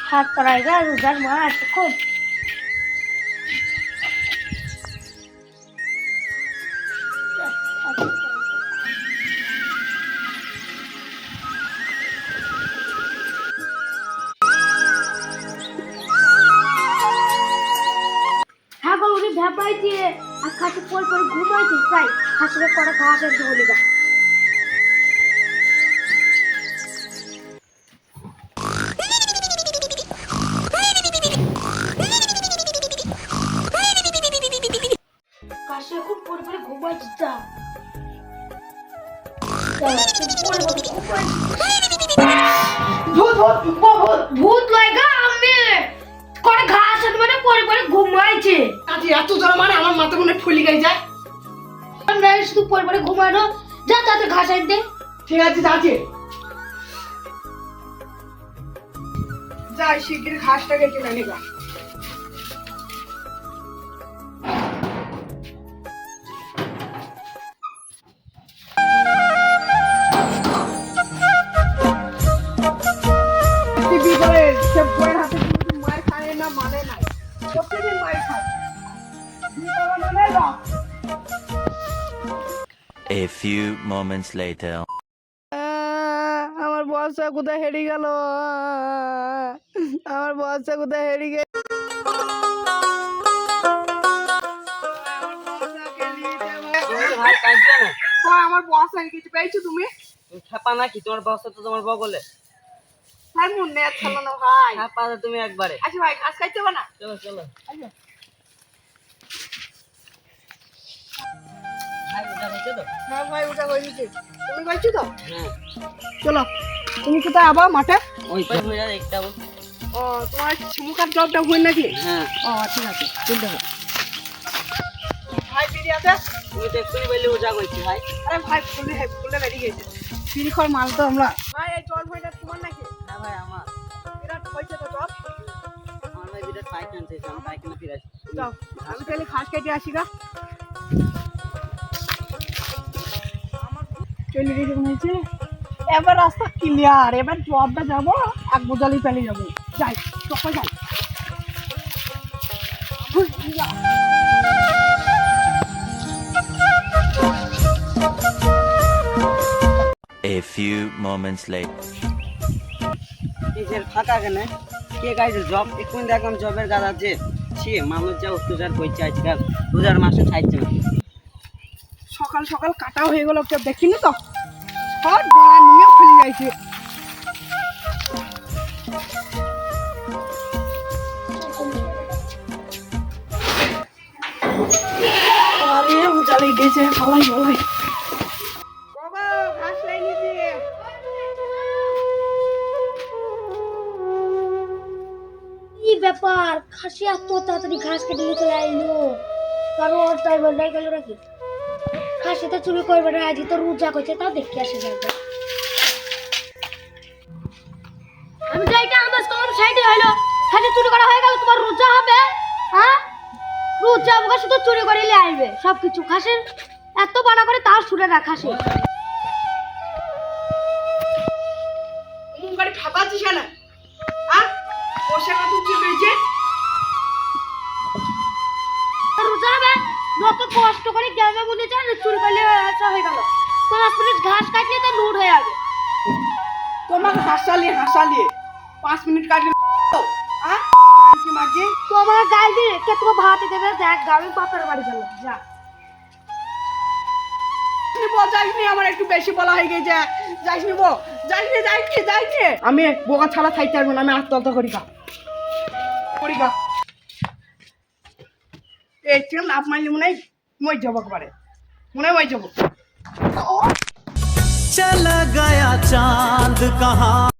হাত করাইগা রোজার মাস খুব হ্যাঁ বউরি ভেপাইছে আর খাসি পর পর ঘুমাইছে তাই খাসিকে করে ঘাস একটু বলি গা কাশি খুব পর পর ঘুমাইছে তা ভূত লাগা আমি করে ঘাস মানে পরে পরে ঘুমাইছে আজ এত জ্বর মানে আমার মাথা মনে ফুলি গাই যায়। আমরা শুধু পরে পরে ঘুমানো যা তাতে ঘাস আন দে। ঠিক আছে যাচ্ছি, যাই শিগগির ঘাসটা কেটে নেনে গা। মায়ের খায় না মানে নাই, প্রত্যেকদিন মায়ের খায়। A few moments later. আমার বর্ষা কোথায় হেরে গেল, আমার বর্ষা কোথায় হেরে গেল। আমার বর্ষা কিছু পেয়েছো তুমি? ছাপা নাকি তোমার বস্তা তো তোমার বগলে। ভাই মনে আছে না ভাই, ছাপা তুমি একবারে। আচ্ছা ভাই ঘাস খাইতে হবে না, চলো চলো আচ্ছা ভাই উঠা হয়েছে তো? হ্যাঁ ভাই ওটা হয়ে গেছে, তুমি খাইছো তো? হ্যাঁ চলো তুমি কোথায় আবার মাঠে? ওই পাই হয়ে যাবে একটা। ও তোমার মুখার জবটা হই নাকি? হ্যাঁ ও ঠিক আছে চলতে হবে। ভাই বিড়ি আছে? তুমি তো এক্ষুনি বললে উঠা করছি ভাই। আরে ভাই ফুলে বেরিয়ে গেছে, বিড়ি খাওয়ার মাল তো আমরা। ভাই এই জল ভাইটা তোমার নাকি? হ্যাঁ ভাই আমার। বিরাট হয়েছে তো জল। আমার ভাই বিরাট পায়খানা চেয়েছে, আমি পায়খানা ফিরে আসি। যাও আমি তাহলে ঘাস কেটে আসি গা। চলে গেছে মনে হচ্ছে। এবার রাস্তা ক্লিয়ার, এবার জবটা যাবো এক বোঝালি পেলে যাবো। যাই চক্কর যাই। A few moments later. নিজের ফাঁকা কেন কে গাইছে জব এক্ষুনি দেখলাম জবের গাছ আছে। সে মানুষ যা অত্যাচার করছে আজকাল, রোজার মাসে ছাড়ছে না। সকাল সকাল কাটা হয়ে গেল, কেউ দেখিনি তো সব ডাঙা নিয়ে খুলে যাইছে। আরে উজালে গেছে সবাই বলাই। বাবা ঘাস লাই নিতে। কি ব্যাপার খাসি এত তাড়াতাড়ি ঘাস কেটে নিয়ে চলে আইলো, কারো ওর তাই বলাই গেল নাকি? খাসি তো চুরি করবে না, আজকে তো রোজা করছে, তাও দেখতে আসে যাবে। আমি যাইটা আমার কোন সাইডে হইলো, খাসি চুরি করা হয়ে গেল তোমার রোজা হবে? হ্যাঁ রোজা আমাকে শুধু চুরি করিলে আইবে সবকিছু। খাসির এত বাড়া করে তার শুনে না খাসি। মুখ গাড়ি ফাটাচ্ছিস কেন? হ্যাঁ পোশাক তো কি হয়েছে? রোজা হবে যত কষ্ট করে গ্রামে মনে চান চুরি করলে আচ্ছা হয়ে গেল। 5 মিনিট ঘাস কাটলে তো লুট হয়ে যাবে। তোমাকে হাসালি 5 মিনিট কাটলে হ্যাঁ কানকি মাগি তোমার গাল দিয়ে কে তোমার ভাতে দেবে? দেখ গাবে বাপের বাড়ি গেল যা। যাইনি, আমার একটু বেশি বলা হয়ে গেছে। যাইনি যাইনি আমি বোকা ছাড়া খাইতে পারবো না, আমি আত্মহত্যা করি গা এই চেন লাভ মারলি মনে হয় মই যাবো একবারে, মনে হয় মই যাবো। चला गया चांद कहाँ।